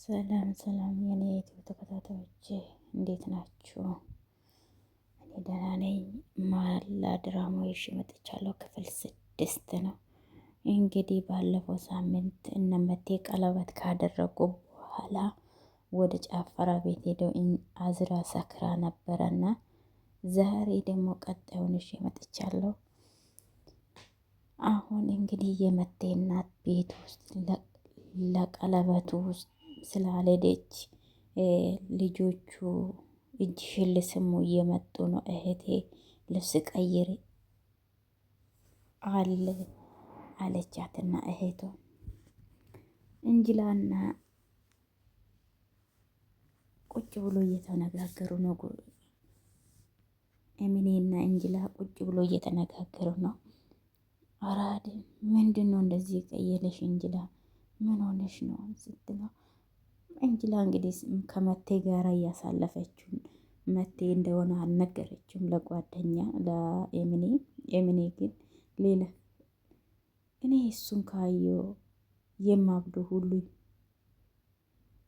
ሰላም ሰላም የኔ የዩቲዩብ ተከታታዮች እንዴት ናችሁ? እኔ ደህና ነኝ። ማላ ድራማ ይዤ መጥቻለሁ። ክፍል 6 ነው። እንግዲህ ባለፈው ሳምንት እነመቴ ቀለበት ካደረጉ በኋላ ወደ ጫፈራ ቤት ሄደው አዝራ ሰክራ ነበረና ዛሬ ደግሞ ቀጣዩን ይዤ መጥቻለሁ። አሁን እንግዲህ የመቴ እናት ቤት ውስጥ ለቀለበቱ ውስጥ ስላልሄደች ልጆቹ እጅሽን ልስሙ እየመጡ ነው። እህቴ ልብስ ቀይሪ አለቻትና እህቷ እንጅላና ቁጭ ብሎ እየተነጋገሩ ነው። ኤሚኔና እንጅላ ቁጭ ብሎ እየተነጋገሩ ነው። አራድ ምንድን ነው እንደዚህ ቀየለሽ? እንጅላ ምን ሆነሽ ነው ስትለው እንጅላ እንግዲህ ከመቴ ጋር እያሳለፈችውን መቴ እንደሆነ አልነገረችም ለጓደኛ ለኤሚኔ። ኤሚኔ ግን ሌላ እኔ እሱን ካየው የማብዱ ሁሉ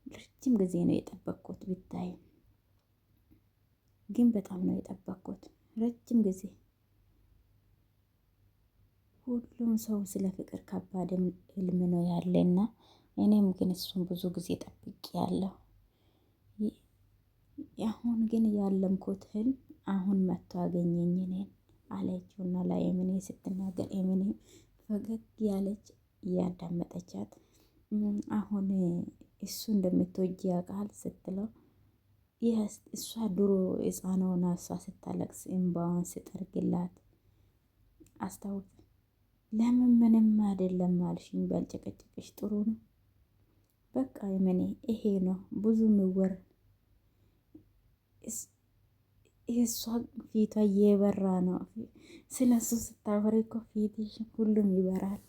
ረጅም ጊዜ ነው የጠበቅኩት። ብታይ ግን በጣም ነው የጠበቅኩት ረጅም ጊዜ። ሁሉም ሰው ስለ ፍቅር ከባድ ህልም ነው ያለና እኔም ግን እሱን ብዙ ጊዜ ጠብቄ ያለሁ። አሁን ግን ያለምኩት ህልም አሁን መጥቶ አገኘኝ እኔን አለችውና ለኤሚኔ ስትናገር ኤሚኔ ፈገግ ያለች እያዳመጠቻት አሁን እሱ እንደምትወጂ ያውቃል ስትለው እሷ ድሮ ሕፃን ሆና እሷ ስታለቅስ እምባዋን ስጠርግላት አስታውስ። ለምን ምንም አይደለም አልሽኝ፣ ባልጨቀጨቅሽ ጥሩ ነው። በቃ ኤሚኔ ይሄ ነው ብዙ ምወር የእሷ ፊቷ እየበራ ነው። ስለ እሱ ስታወሪ እኮ ፊትሽ ሁሉም ይበራል።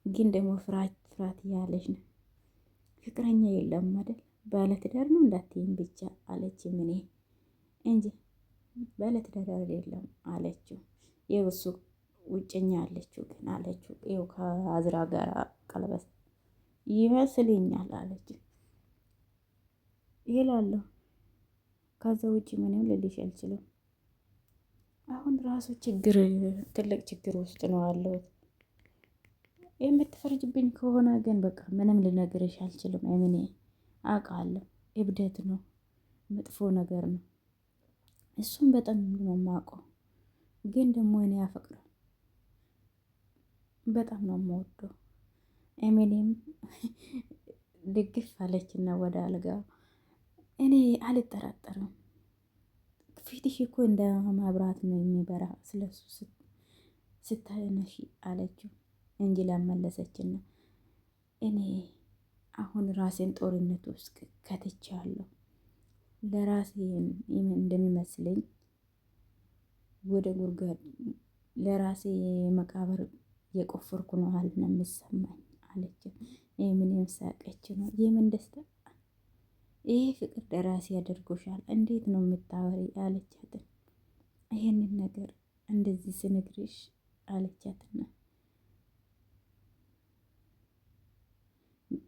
ግን ደግሞ ፍርሃት ፍርሃት እያለች ነው። ፍቅረኛ የለም አይደል? ባለትዳር ነው እንዳትይም ብቻ አለች። ምን እንጂ ባለትዳር የለም አለችው። ይኸው እሱ ውጭኛ አለችው ግን አለችው ይኸው ከአዝራ ጋር ቀለበት ይመስልኛል አለችው። ይላለሁ ከዛ ውጭ ምንም ልልሽ አልችልም። አሁን ራሱ ችግር ትልቅ ችግር ውስጥ ነው ያለሁት። የምትፈርጅብኝ ከሆነ ግን በቃ ምንም ልነግርሽ አልችልም። ኤሚኔ አውቃለሁ፣ እብደት ነው፣ መጥፎ ነገር ነው። እሱም በጣም ነው የማውቀው። ግን ደግሞ እኔ አፈቅረው በጣም ነው የምወደው። ኤሚኔም ድግፍ አለችና ወደ አልጋ እኔ አልጠራጠርም። ፊትሽ እኮ እንደ መብራት ነው የሚበራ ስለሱ ስታነሺ አለችው እንጂ ላመለሰችና እኔ አሁን ራሴን ጦርነት ውስጥ ከትቻለሁ። ለራሴ እንደሚመስለኝ ወደ ጉርጓድ ለራሴ መቃብር የቆፈርኩ ነው አለ ነው የሚሰማኝ አለችው። ምንም ሳቀች ነው የምን ደስታ ይሄ ፍቅር ደራሲ ያደርጎሻል እንዴት ነው የምታወሪ አለቻት። ይሄንን ነገር እንደዚህ ስነግርሽ አለቻትና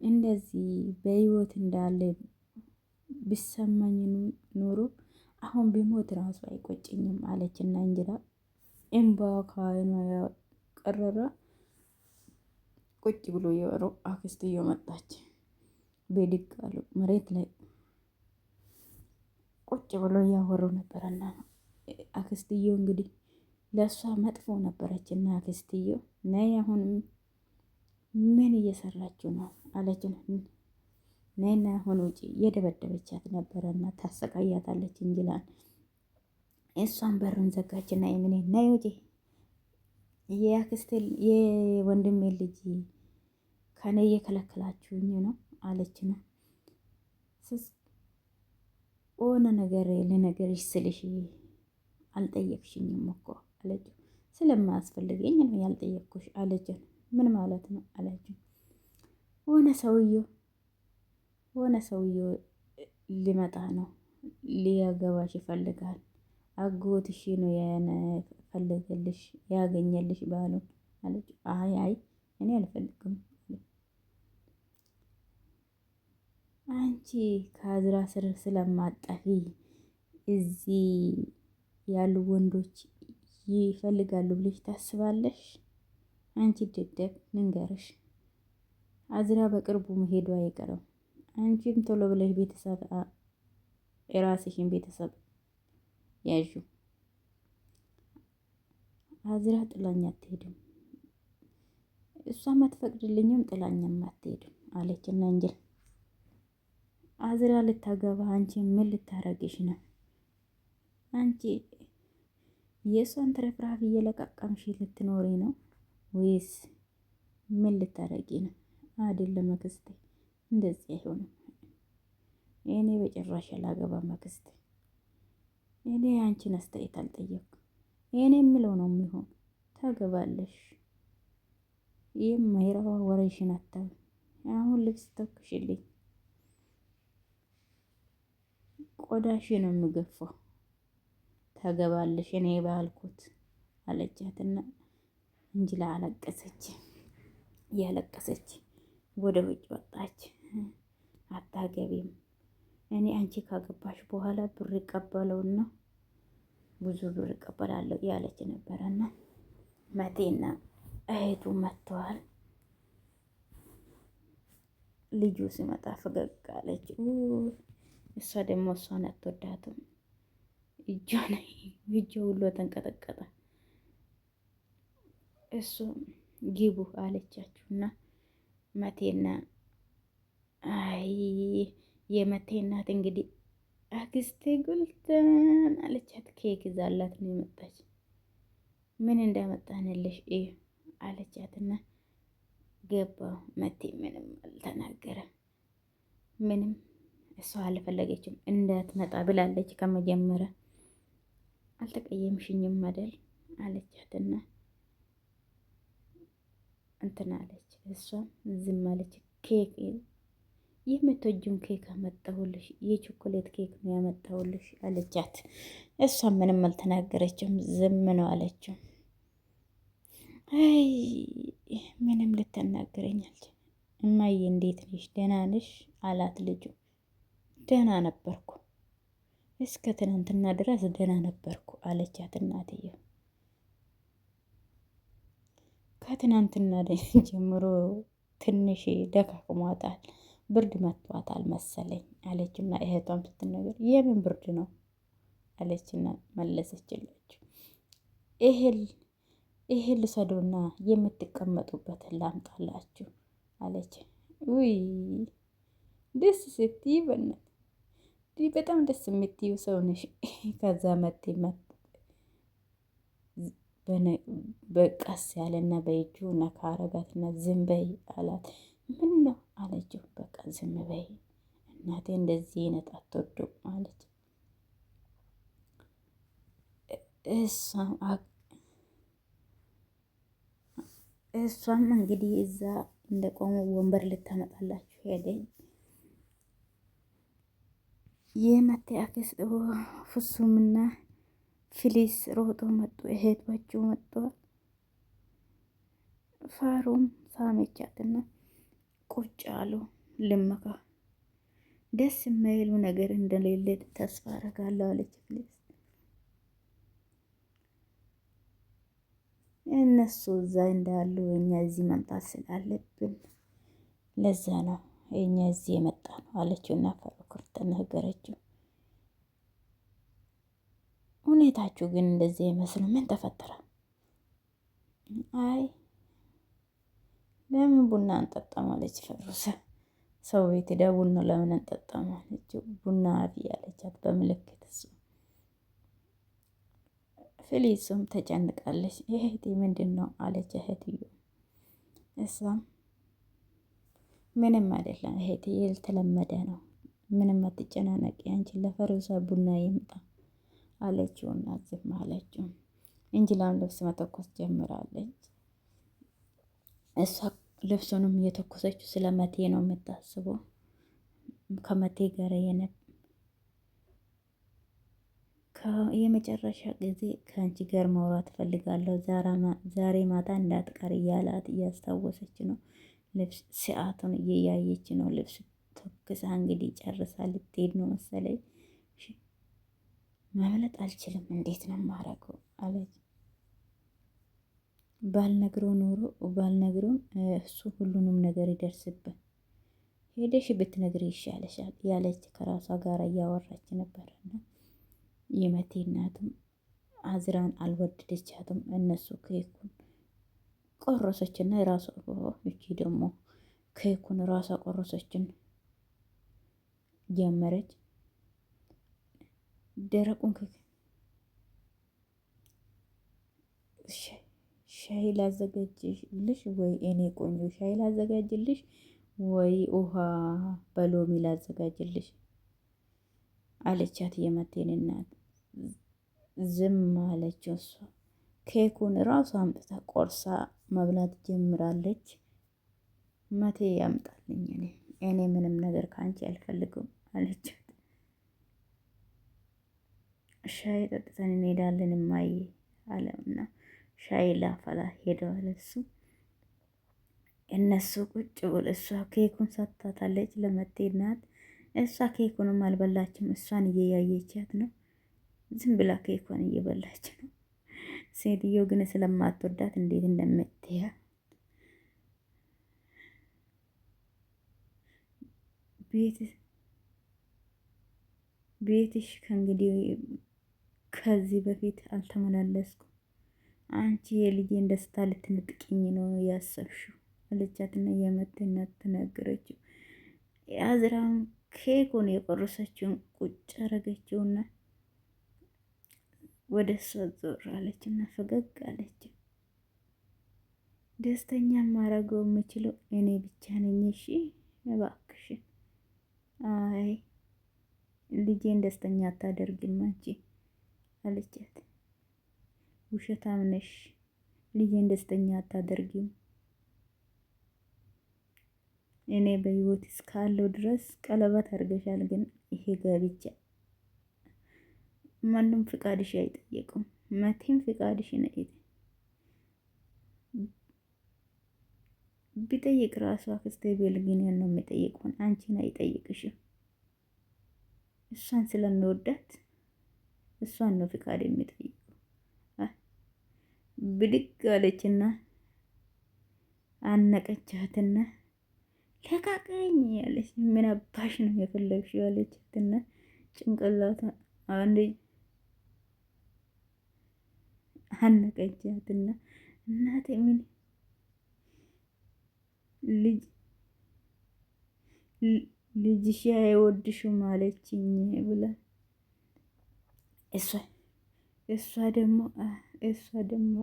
እንደዚህ በህይወት እንዳለ ቢሰማኝ ኑሮ አሁን ቢሞት ራሱ አይቆጭኝም አለችና እንጅላ እምባዋ ከዓይኗ ያቀረረ ቁጭ ብሎ የወሩ አክስትዮ መጣች። ብድግ አሉ መሬት ላይ ቁጭ ብሎ እያወሩ ነበረና አክስትዮ እንግዲህ ለእሷ መጥፎ ነበረችና አክስትዮ ነይ አሁንም ምን እየሰራችሁ ነው አለች። ነይና አሁን ውጪ እየደበደበቻት ነበረና ታሰቃያታለች እንጅላን። እሷን በሩን ዘጋችና የምን ነይ ውጪ የአክስቴ የወንድሜ ልጅ ከኔ እየከለከላችሁኝ ነው አለችና ሆነ ነገር ልነገርሽ ስልሽ አልጠየቅሽኝም እኮ አለችው። ስለማያስፈልገኝ ነው ያልጠየቅኩሽ አለችው። ምን ማለት ነው አለችው። ሆነ ሰውየው ሊመጣ ነው ሊያገባሽ ይፈልጋል። አጎትሽ ነው የፈለገልሽ ያገኘልሽ ባሉን አለችው። አይ እኔ አልፈልግም። አንቺ ከአዝራ ስር ስለማጠፊ እዚህ ያሉ ወንዶች ይፈልጋሉ ብለሽ ታስባለሽ? አንቺ ደደብ ንንገርሽ፣ አዝራ በቅርቡ መሄዱ አይቀርም። አንቺም ቶሎ ብለሽ ቤተሰብ የራስሽን ቤተሰብ ያዡ። አዝራ ጥላኝ አትሄድም፣ እሷም አትፈቅድልኝም፣ ጥላኝም አትሄድም አለችና እንጅል አዝራ ልታገባ አንቺ ምን ልታረግሽ ነው? አንቺ የእሷን ትርፍራፊ እየለቃቀምሽ ልትኖሪ ነው ወይስ ምን ልታረጊ ነው? አይደለም አክስቴ፣ እንደዚህ አይሆንም። እኔ በጭራሽ አላገባም አክስቴ። እኔ አንቺን አስተያየት አልጠየቅኩም። እኔ የምለው ነው የሚሆን። ታገባለሽ። ይህም ማይረባ ወሬሽን አታው። አሁን ልብስ ተኩሽልኝ፣ ቆዳሽ ነው የምገፋው። ታገባለሽ እኔ ባልኩት አለቻትና እንጅላ አለቀሰች። እያለቀሰች ወደ ውጭ ወጣች። አታገቢም፣ እኔ አንቺ ካገባሽ በኋላ ብር ይቀበለውና ብዙ ብር ይቀበላለሁ ያለች ነበረና መቴና እህቱ መጥተዋል። ልጁ ሲመጣ ፈገግ አለች። እሷ ደግሞ እሷን አትወዳትም። እጇ ሁሉ ተንቀጠቀጠ። እሱ ግቡ አለቻችሁና መቴና አይ የመቴ እናት እንግዲህ አክስቴ ጉልተን አለቻት። ኬክ ይዛላት ነው የመጣች። ምን እንዳመጣንልሽ እዩ አለቻትና ገባው። መቴ ምንም አልተናገረ። ምንም እሷ አልፈለገችም እንዳትመጣ ብላለች። ከመጀመሪያ አልተቀየምሽኝም አይደል አለቻትና እንትን አለች። እሷም ዝም አለች። ኬክ የምትወጂውን ኬክ አመጣሁልሽ፣ የቾኮሌት ኬክ ነው ያመጣሁልሽ አለቻት። እሷም ምንም አልተናገረችም፣ ዝም ነው አለችው። አይ ምንም ልትናገረኝ አልችልም። እማዬ እንዴት ነሽ? ደህና ነሽ አላት ልጁ። ደህና ነበርኩ፣ እስከ ትናንትና ድረስ ደህና ነበርኩ አለቻት እናትየው። ከትናንትና ጀምሮ ትንሽ ደካክሟታል፣ ብርድ መቷታል መሰለኝ አለችና እህቷም ስትነገር የምን ብርድ ነው አለችና መለሰችላችሁ። እህል ሰዶና የምትቀመጡበትን ላምጣላችሁ አለች። ውይ ደስ ስትይ በእናትህ በጣም ደስ የምትይው ሰው ነሽ። ከዛ መቴ በቀስ ያለና በእጁ ነካ አረጋትና ዝም በይ አላት። ምን ነው አለችው። በቃ ዝም በይ እናቴ እንደዚህ አይነት አትወዱም አለች። እሷም እንግዲህ እዛ እንደቆሙ ወንበር ልታመጣላችሁ ሄደኝ። የመቴ አክስት ፍሱምና ፊሊስ ሮጦ መጡ። እህቶቹ መጥተዋል። ፋሩም ሳመቻትና ቁጭ አሉ። ልመካ ደስ የማይሉ ነገር እንደሌለ ተስፋ አደርጋለሁ አለች ፊሊስ። እነሱ እዛ እንዳሉ እኛ እዚህ መምጣት ስላለብን ለዛ ነው እኛ እዚህ የመጣ ነው አለችውና ፈረኩር ተናገረችው። ሁኔታችሁ ግን እንደዚህ አይመስልም። ምን ተፈጠረ? አይ ለምን ቡና አንጠጣም አለች ፈሩሰ። ሰው ቤት ሄዳ ቡና ለምን አንጠጣም አለች። ቡና አቢ አለቻት በምልክት። እሱ ፊሊሱም ተጨንቃለች። እህቴ ምንድን ነው አለች እህትዮ። እሷም ምንም አይደለም እህቴ የተለመደ ነው፣ ምንም አትጨናነቂ፣ አንቺን ለፈሩሰ ቡና ይምጣ አለችውና ዝም አለችው። እንጅላም ልብስ መተኮስ ጀምራለች። እሷ ልብሱንም እየተኮሰችው ስለ መቴ ነው የምታስበው። ከመቴ ጋር የመጨረሻ ጊዜ ከአንቺ ጋር ማውራት ፈልጋለሁ፣ ዛሬ ማታ እንዳትቀር እያላት እያስታወሰች ነው። ልብስ ሰዓቱን እያየች ነው። ልብስ ተኩሳ እንግዲህ ጨርሳ ልትሄድ ነው መሰለኝ። ማምለጥ አልችልም፣ እንዴት ነው የማደርገው አለች። ባልነግረው እሱ ሁሉንም ነገር ይደርስብን፣ ሄደሽ ብትነግሪ ይሻለሻል ያለች ከራሷ ጋር እያወራች ነበረና የመቴ እናትም አዝራን አልወደደቻትም። እነሱ ኬኩን ቆረሰችና የራሷ እቺ ደግሞ ኬኩን ራሷ ቆረሰችን ጀመረች። ደረቁን ኬክ ሻይ ላዘጋጅልሽ ወይ እኔ ቆንጆ ሻይ ላዘጋጅልሽ ወይ ውሃ በሎሚ ላዘጋጅልሽ አለቻት የመቴን እናት። ዝም አለች እሷ። ኬኩን ራሷ አምጥታ ቆርሳ መብላት ጀምራለች። መቴ ያምጣልኝ እኔ ምንም ነገር ከአንቺ አልፈልግም አለቻት። ሻይ ጠጥተን እንሄዳለን እማዬ አለውና ሻይ ላፈላ ሄደዋል እሱ። እነሱ ቁጭ ብሎ እሷ ኬኩን ሰጥታታለች ለመቴ እናት። እሷ ኬኩንም አልበላችም፣ እሷን እየያየቻት ነው። ዝም ብላ ኬኳን እየበላች ነው። ሴትዮ ግን ስለማትወዳት እንዴት እንደምትያ ቤትሽ ከእንግዲህ ከዚህ በፊት አልተመላለስኩም። አንቺ የልጄን ደስታ ልትንጥቅኝ ነው ያሰብሽው አለቻትና የመቴ እናት ተናገረችው። የአዝራም ኬኩን የቆረሰችውን ቁጭ አረገችውና ወደ እሷ ዞር አለችና ፈገግ አለች። ደስተኛ ማረገው የምችለው እኔ ብቻ ነኝ። እሺ እባክሽን። አይ ልጄን ደስተኛ አታደርግም አንቺ አለቻት። ውሸታም ነሽ፣ ልጄን ደስተኛ አታደርጊም። እኔ በህይወት እስካለው ድረስ ቀለበት አድርገሻል፣ ግን ይሄ ጋብቻ ማንም ፍቃድሽ አይጠየቅም። መቴም ፍቃድሽን ቢጠይቅ ራሱ አክስቴ ቤልጊኒያን ነው የሚጠይቀውን፣ አንቺን አይጠይቅሽም። እሷን ስለሚወዳት እሷን ነው ፍቃድ የሚጠይቀው። ብድግ አለችና አነቀቻትና ለቃቀኝ ያለች ምን አባሽ ነው የፈለግሽው ያለቻትና ጭንቅላቷ አንዴ አነቀቻትና እናቴ ምን ልጅሽ አይወድሽም አለችኝ ብላ እሷ ደግሞ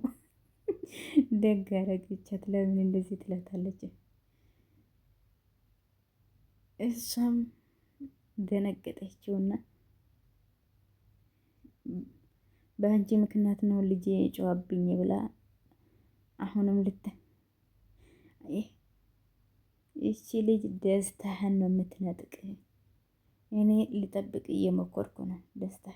ደግ አረገቻት። ለምን እንደዚህ ትላታለች? እሷም ደነገጠችውና በአንቺ ምክንያት ነው ልጄ ጨዋብኝ ብላ አሁንም ይቺ ልጅ ደስታህን ነው የምትነጥቅ። እኔ ልጠብቅ እየሞከርኩ ነው ደስታ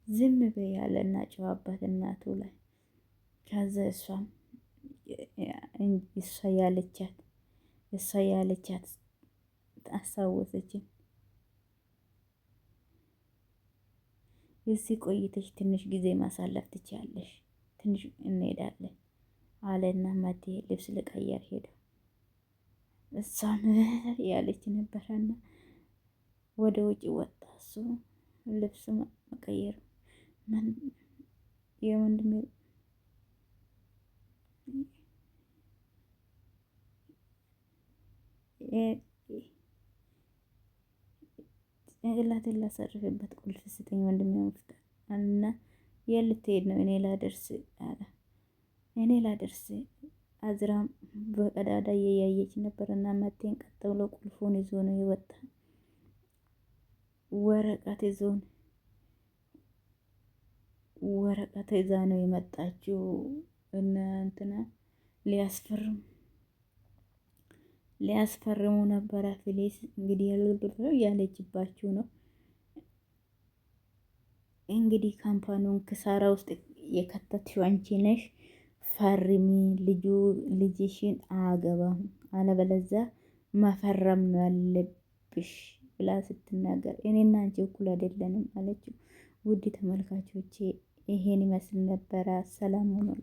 ዝም በይ ያለና ጨዋባት እናቱ ላይ። ከዛ እሷ ያለቻት አስታወሰችን። እዚህ ቆይተሽ ትንሽ ጊዜ ማሳለፍ ትችያለሽ፣ ትንሽ እንሄዳለን አለና መቴ ልብስ ልቀየር ሄደ። እሷም ያለች ነበረና ወደ ውጭ ወጣ። እሱ ልብስ መቀየር የወንድሜ ጭንቅላቴን ላሳርፍበት ቁልፍ ስጠኝ ወንድሜ መፍጠር እና የልትሄድ ነው? እኔ ላደርስ አለ። እኔ ላደርስ አዝራም በቀዳዳ እየያየች ነበርና መቴን ቀጥ ብሎ ቁልፉን ይዞ ነው የወጣ። ወረቀት ይዛ ነው የመጣችው እና እንትና ሊያስፈርሙ ነበረ። ፊሊስ እንግዲህ ያልብር ያለችባችሁ ነው እንግዲህ ካምፓኒውን ክሳራ ውስጥ የከተትሽው አንቺ ነሽ። ፈርሚ ልጅሽን አያገባም አለበለዛ መፈረም ነው ያለብሽ ብላ ስትናገር እኔና አንቺ እኩል አይደለንም አለችው። ውድ ተመልካቾቼ ይሄን ይመስል ነበረ። ሰላም ሆኖ